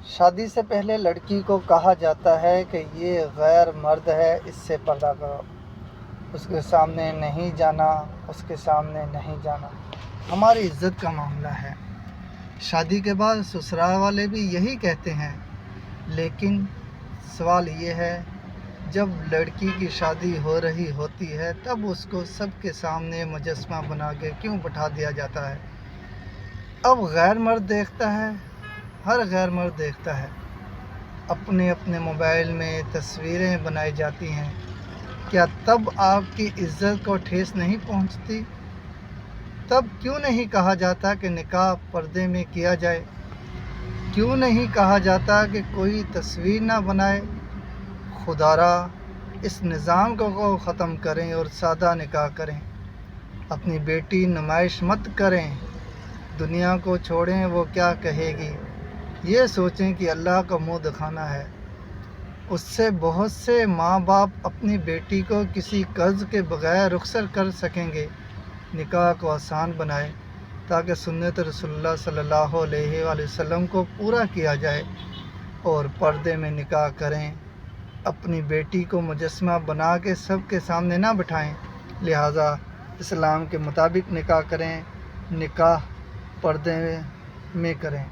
شادی سے پہلے لڑکی کو کہا جاتا ہے کہ یہ غیر مرد ہے، اس سے پردہ کرو، اس کے سامنے نہیں جانا، اس کے سامنے نہیں جانا۔ ہماری عزت کا معاملہ ہے۔ شادی کے بعد سسرال والے بھی یہی کہتے ہیں، لیکن سوال یہ ہے جب لڑکی کی شادی ہو رہی ہوتی ہے تب اس کو سب کے سامنے مجسمہ بنا کے کیوں بٹھا دیا جاتا ہے؟ اب غیر مرد دیکھتا ہے، ہر غیر مرد دیکھتا ہے، اپنے اپنے موبائل میں تصویریں بنائی جاتی ہیں۔ کیا تب آپ کی عزت کو ٹھیس نہیں پہنچتی؟ تب کیوں نہیں کہا جاتا کہ نکاح پردے میں کیا جائے؟ کیوں نہیں کہا جاتا کہ کوئی تصویر نہ بنائے؟ خدارا اس نظام کو ختم کریں اور سادہ نکاح کریں۔ اپنی بیٹی نمائش مت کریں، دنیا کو چھوڑیں، وہ کیا کہے گی، یہ سوچیں کہ اللہ کا منہ دکھانا ہے۔ اس سے بہت سے ماں باپ اپنی بیٹی کو کسی قرض کے بغیر رخصت کر سکیں گے۔ نکاح کو آسان بنائیں تاکہ سنت رسول اللہ صلی اللہ علیہ وآلہ وسلم کو پورا کیا جائے، اور پردے میں نکاح کریں۔ اپنی بیٹی کو مجسمہ بنا کے سب کے سامنے نہ بٹھائیں، لہٰذا اسلام کے مطابق نکاح کریں، نکاح پردے میں کریں۔